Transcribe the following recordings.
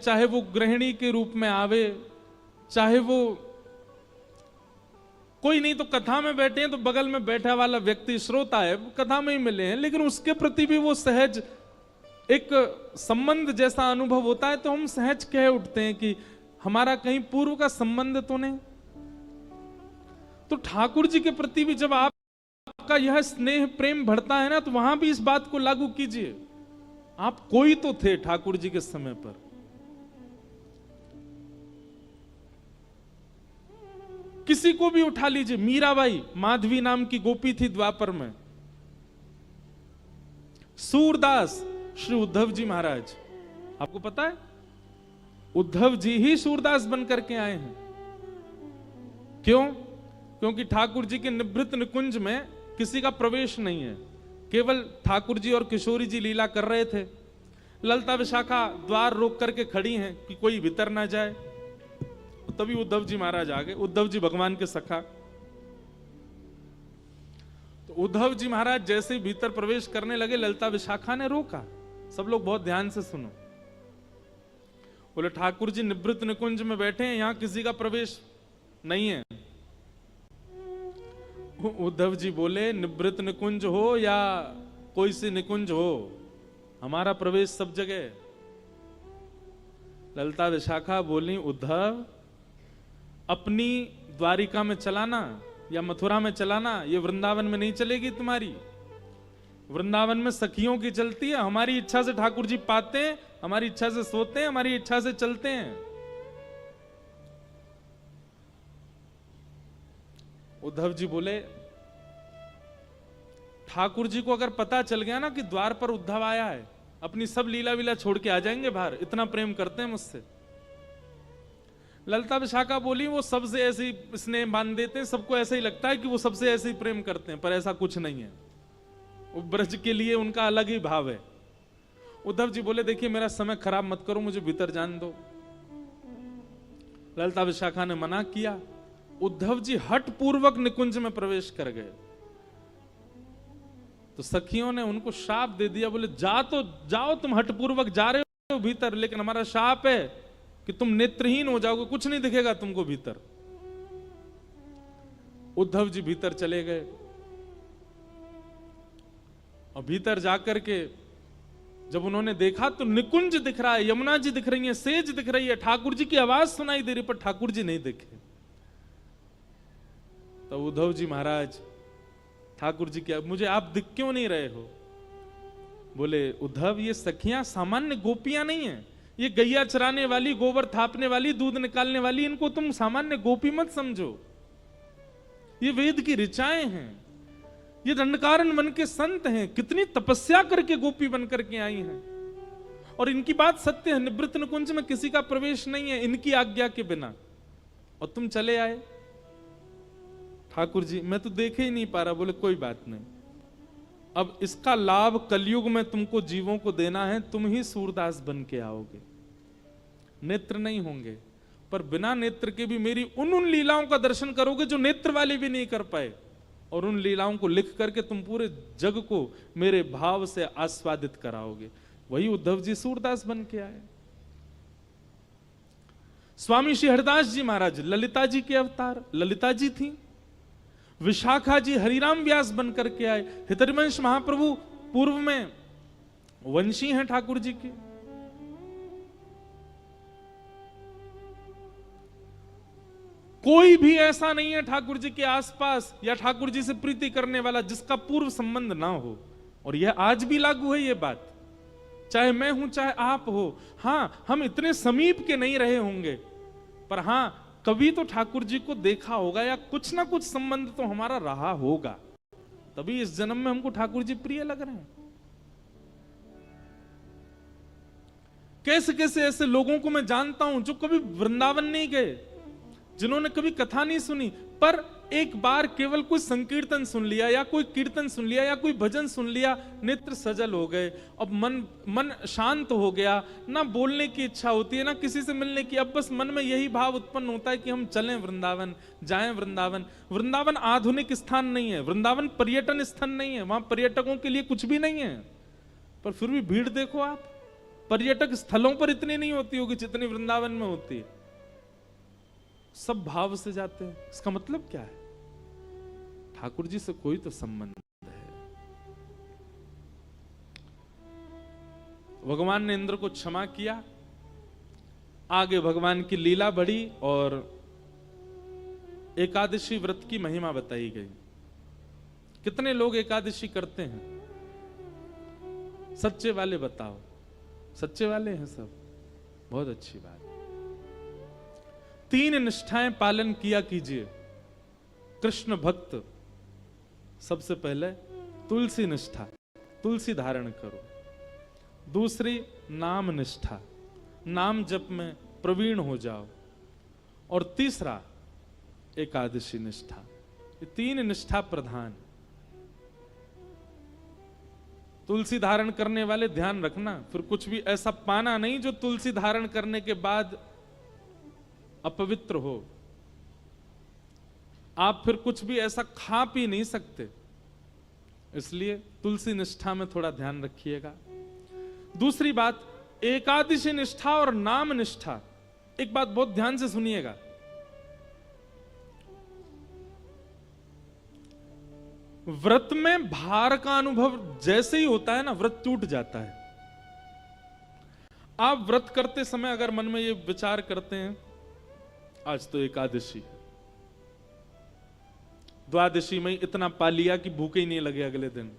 चाहे वो गृहिणी के रूप में आवे, चाहे वो कोई नहीं तो कथा में बैठे हैं तो बगल में बैठा वाला व्यक्ति श्रोता है, कथा में ही मिले हैं, लेकिन उसके प्रति भी वो सहज एक संबंध जैसा अनुभव होता है, तो हम सहज कह उठते हैं कि हमारा कहीं पूर्व का संबंध तो नहीं। तो ठाकुर जी के प्रति भी जब आपका यह स्नेह प्रेम बढ़ता है ना, तो वहां भी इस बात को लागू कीजिए। आप कोई तो थे ठाकुर जी के समय पर। किसी को भी उठा लीजिए, मीराबाई माधवी नाम की गोपी थी द्वापर में, सूरदास श्री उद्धव जी महाराज, आपको पता है उद्धव जी ही सूरदास बनकर के आए हैं। क्यों? क्योंकि ठाकुर जी के निभृत निकुंज में किसी का प्रवेश नहीं है, केवल ठाकुर जी और किशोरी जी लीला कर रहे थे। ललता विशाखा द्वार रोक करके खड़ी हैं कि कोई भीतर ना जाए, तभी उद्धव जी महाराज आ गए। उद्धव जी भगवान के सखा, तो उद्धव जी महाराज जैसे ही भीतर प्रवेश करने लगे, ललता विशाखा ने रोका। सब लोग बहुत ध्यान से सुनो। बोले ठाकुर जी निवृत्त निकुंज में बैठे हैं, यहां किसी का प्रवेश नहीं है। उद्धव जी बोले निवृत्त निकुंज हो या कोई सी निकुंज हो, हमारा प्रवेश सब जगह। ललता विशाखा बोली उद्धव, अपनी द्वारिका में चलाना या मथुरा में चलाना, ये वृंदावन में नहीं चलेगी तुम्हारी। वृंदावन में सखियों की चलती है, हमारी इच्छा से ठाकुर जी पाते हैं, हमारी इच्छा से सोते हैं, हमारी इच्छा से चलते हैं। उद्धव जी बोले ठाकुर जी को अगर पता चल गया ना कि द्वार पर उद्धव आया है, अपनी सब लीला वीला छोड़ के आ जाएंगे बाहर, इतना प्रेम करते हैं मुझसे। ललता विशाखा बोली वो सबसे ऐसे ही स्नेह बांध देते हैं, सबको ऐसा ही लगता है कि वो सबसे ऐसे ही प्रेम करते हैं, पर ऐसा कुछ नहीं है। वो ब्रज के लिए उनका अलग ही भाव है। उद्धव जी बोले देखिए मेरा समय खराब मत करो, मुझे भीतर जान दो। ललता विशाखा ने मना किया। उद्धव जी हठ पूर्वक निकुंज में प्रवेश कर गए, तो सखियों ने उनको शाप दे दिया। बोले जा तो जाओ, तुम हठ पूर्वक जा रहे हो भीतर, लेकिन हमारा शाप है कि तुम नेत्रहीन हो जाओगे, कुछ नहीं दिखेगा तुमको भीतर। उद्धव जी भीतर चले गए और भीतर जाकर के जब उन्होंने देखा तो निकुंज दिख रहा है, यमुना जी दिख रही है, सेज दिख रही है, ठाकुर जी की आवाज सुनाई दे रही, पर ठाकुर जी नहीं दिखे। तो उद्धव जी महाराज ठाकुर जी क्या, मुझे आप दिख क्यों नहीं रहे हो? बोले उद्धव ये सखियां सामान्य गोपियां नहीं है, ये गैया चराने वाली, गोबर थापने वाली, दूध निकालने वाली, इनको तुम सामान्य गोपी मत समझो। ये वेद की ऋचाएं हैं, ये दंडकारण्य मन के संत हैं, कितनी तपस्या करके गोपी बनकर के आई हैं। और इनकी बात सत्य है, निवृत्त निकुंज में किसी का प्रवेश नहीं है इनकी आज्ञा के बिना, और तुम चले आए। ठाकुर जी मैं तो देखे ही नहीं पा रहा। बोले कोई बात नहीं, अब इसका लाभ कलयुग में तुमको जीवों को देना है, तुम ही सूरदास बन के आओगे। नेत्र नहीं होंगे, पर बिना नेत्र के भी मेरी उन लीलाओं का दर्शन करोगे जो नेत्र वाले भी नहीं कर पाए, और उन लीलाओं को लिख करके तुम पूरे जग को मेरे भाव से आस्वादित कराओगे। वही उद्धव जी सूरदास बन के आए। स्वामी श्री हरिदास जी महाराज ललिता जी के अवतार, ललिता जी थी। विशाखा जी हरिराम व्यास बन करके आए। हितरिवंश महाप्रभु पूर्व में वंशी हैं ठाकुर जी के। कोई भी ऐसा नहीं है ठाकुर जी के आसपास या ठाकुर जी से प्रीति करने वाला जिसका पूर्व संबंध ना हो। और यह आज भी लागू है ये बात, चाहे मैं हूं चाहे आप हो। हां हम इतने समीप के नहीं रहे होंगे, पर हां कभी तो ठाकुर जी को देखा होगा या कुछ ना कुछ संबंध तो हमारा रहा होगा, तभी इस जन्म में हमको ठाकुर जी प्रिय लग रहे हैं। कैसे कैसे ऐसे लोगों को मैं जानता हूं जो कभी वृंदावन नहीं गए, जिन्होंने कभी कथा नहीं सुनी, पर एक बार केवल कोई संकीर्तन सुन लिया या कोई कीर्तन सुन लिया या कोई भजन सुन लिया, नेत्र सजल हो गए, अब मन शांत हो गया, ना बोलने की इच्छा होती है ना किसी से मिलने की, अब बस मन में यही भाव उत्पन्न होता है कि हम चलें वृंदावन, जाएं वृंदावन। वृंदावन आधुनिक स्थान नहीं है, वृंदावन पर्यटन स्थान नहीं है, वहां पर्यटकों के लिए कुछ भी नहीं है, पर फिर भी भीड़ देखो आप, पर्यटक स्थलों पर इतनी नहीं होती होगी जितनी वृंदावन में होती है। सब भाव से जाते हैं। इसका मतलब क्या है? ठाकुर जी से कोई तो संबंध है। भगवान ने इंद्र को क्षमा किया, आगे भगवान की लीला बढ़ी और एकादशी व्रत की महिमा बताई गई। कितने लोग एकादशी करते हैं? सच्चे वाले बताओ। सच्चे वाले हैं सब, बहुत अच्छी बात। 3 निष्ठाएं पालन किया कीजिए। कृष्ण भक्त, सबसे पहले तुलसी निष्ठा, तुलसी धारण करो। दूसरी नाम निष्ठा, नाम जप में प्रवीण हो जाओ। और तीसरा एकादशी निष्ठा। ये 3 निष्ठा प्रधान। तुलसी धारण करने वाले ध्यान रखना, फिर कुछ भी ऐसा पाना नहीं जो तुलसी धारण करने के बाद अपवित्र हो। आप फिर कुछ भी ऐसा खा पी नहीं सकते, इसलिए तुलसी निष्ठा में थोड़ा ध्यान रखिएगा। दूसरी बात, एकादशी निष्ठा और नाम निष्ठा। एक बात बहुत ध्यान से सुनिएगा। व्रत में भार का अनुभव जैसे ही होता है ना, व्रत टूट जाता है। आप व्रत करते समय अगर मन में ये विचार करते हैं, आज तो एकादशी है, द्वादशी में इतना पा लिया कि भूखे ही नहीं लगे अगले दिन,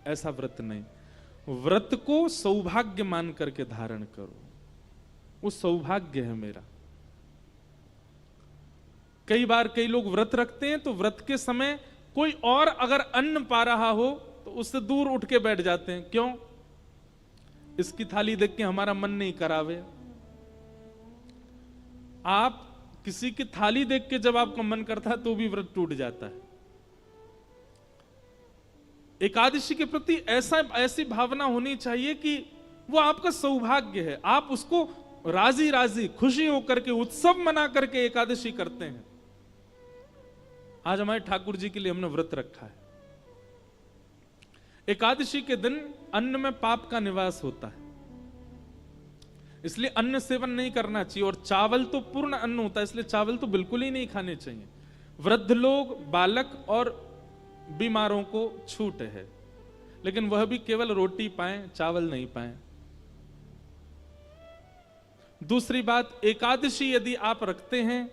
ऐसा व्रत नहीं। व्रत को सौभाग्य मान करके धारण करो। वो सौभाग्य है मेरा। कई बार कई लोग व्रत रखते हैं तो व्रत के समय कोई और अगर अन्न पा रहा हो तो उससे दूर उठ के बैठ जाते हैं। क्यों? इसकी थाली देख के हमारा मन नहीं करावे। आप किसी की थाली देख के जब आपका मन करता है तो भी व्रत टूट जाता है। एकादशी के प्रति ऐसी भावना होनी चाहिए कि वो आपका सौभाग्य है। आप उसको राजी राजी खुशी होकर के उत्सव मना करके एकादशी करते हैं। आज हमारे ठाकुर जी के लिए हमने व्रत रखा है। एकादशी के दिन अन्न में पाप का निवास होता है, इसलिए अन्न सेवन नहीं करना चाहिए। और चावल तो पूर्ण अन्न होता है, इसलिए चावल तो बिल्कुल ही नहीं खाने चाहिए। वृद्ध लोग, बालक और बीमारों को छूट है, लेकिन वह भी केवल रोटी पाएं, चावल नहीं पाएं। दूसरी बात, एकादशी यदि आप रखते हैं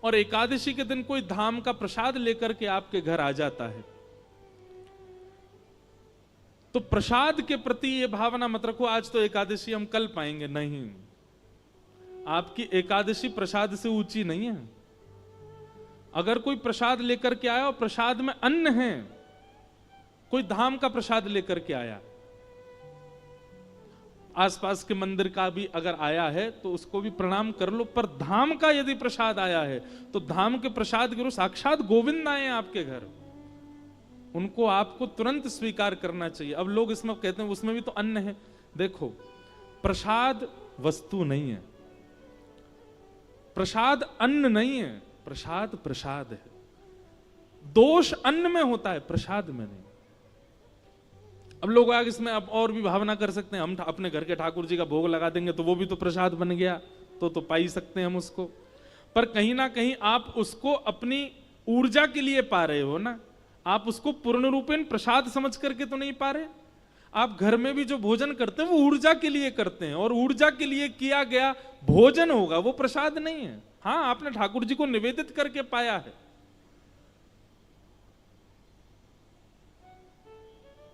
और एकादशी के दिन कोई धाम का प्रसाद लेकर के आपके घर आ जाता है, तो प्रसाद के प्रति यह भावना मत रखो आज तो एकादशी हम कल पाएंगे। नहीं, आपकी एकादशी प्रसाद से ऊंची नहीं है। अगर कोई प्रसाद लेकर के आया और प्रसाद में अन्न है, कोई धाम का प्रसाद लेकर के आया, आसपास के मंदिर का भी अगर आया है तो उसको भी प्रणाम कर लो। पर धाम का यदि प्रसाद आया है तो धाम के प्रसाद गुरु साक्षात गोविंद आए हैं आपके घर, उनको आपको तुरंत स्वीकार करना चाहिए। अब लोग इसमें कहते हैं उसमें भी तो अन्न है। देखो, प्रसाद वस्तु नहीं है, प्रसाद अन्न नहीं है, प्रसाद प्रसाद है। दोष अन्न में होता है, प्रसाद में नहीं। अब लोग आगे इसमें अब और भी भावना कर सकते हैं, हम अपने घर के ठाकुर जी का भोग लगा देंगे तो वो भी तो प्रसाद बन गया, तो पा ही सकते हैं हम उसको। पर कहीं ना कहीं आप उसको अपनी ऊर्जा के लिए पा रहे हो ना, आप उसको पूर्ण रूपेण प्रसाद समझ करके तो नहीं पा रहे। आप घर में भी जो भोजन करते हैं वो ऊर्जा के लिए करते हैं, और ऊर्जा के लिए किया गया भोजन होगा, वो प्रसाद नहीं है। हाँ, आपने ठाकुर जी को निवेदित करके पाया है।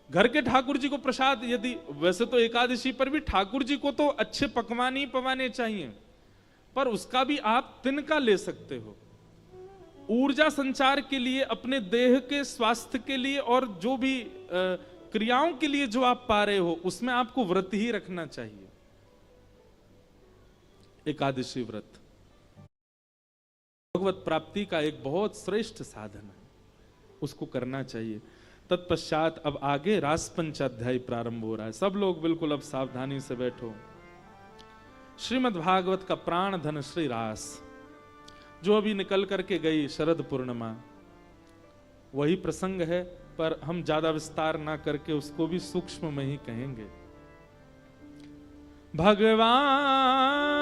घर के ठाकुर जी को प्रसाद, यदि वैसे तो एकादशी पर भी ठाकुर जी को तो अच्छे पकवान ही पवाने चाहिए, पर उसका भी आप तिनका ले सकते हो। ऊर्जा संचार के लिए, अपने देह के स्वास्थ्य के लिए और जो भी क्रियाओं के लिए जो आप पा रहे हो, उसमें आपको व्रत ही रखना चाहिए। एकादशी व्रत भगवत प्राप्ति का एक बहुत श्रेष्ठ साधन है, उसको करना चाहिए। तत्पश्चात अब आगे रास पंचाध्याय प्रारंभ हो रहा है। सब लोग बिल्कुल अब सावधानी से बैठो। श्रीमद् भागवत का प्राण धन श्री रास, जो अभी निकल करके गई शरद पूर्णिमा, वही प्रसंग है, पर हम ज्यादा विस्तार ना करके उसको भी सूक्ष्म में ही कहेंगे। भगवान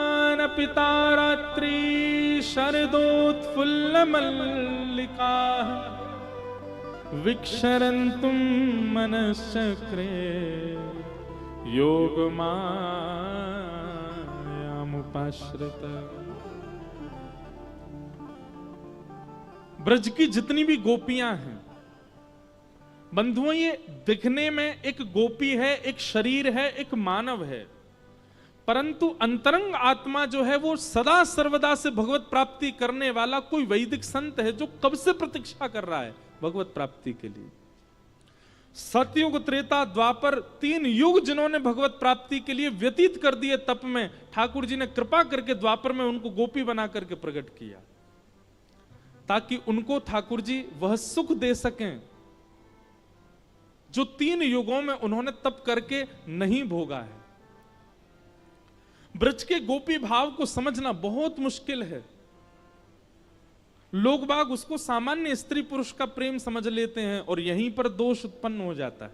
पिता रात्रि शरदोत्फुल्ल मल्लिका विक्षरन्तुं मनश्चक्रे योगमायामुपाश्रित। ब्रज की जितनी भी गोपियां हैं बंधुओं, ये दिखने में एक गोपी है, एक शरीर है, एक मानव है, परंतु अंतरंग आत्मा जो है वो सदा सर्वदा से भगवत प्राप्ति करने वाला कोई वैदिक संत है जो कब से प्रतीक्षा कर रहा है भगवत प्राप्ति के लिए। सतयुग, त्रेता, द्वापर, 3 युग जिन्होंने भगवत प्राप्ति के लिए व्यतीत कर दिए तप में, ठाकुर जी ने कृपा करके द्वापर में उनको गोपी बना करके प्रकट किया ताकि उनको ठाकुर जी वह सुख दे सकें जो 3 युगों में उन्होंने तप करके नहीं भोगा है। ब्रज के गोपी भाव को समझना बहुत मुश्किल है। लोग बाग उसको सामान्य स्त्री पुरुष का प्रेम समझ लेते हैं और यहीं पर दोष उत्पन्न हो जाता है।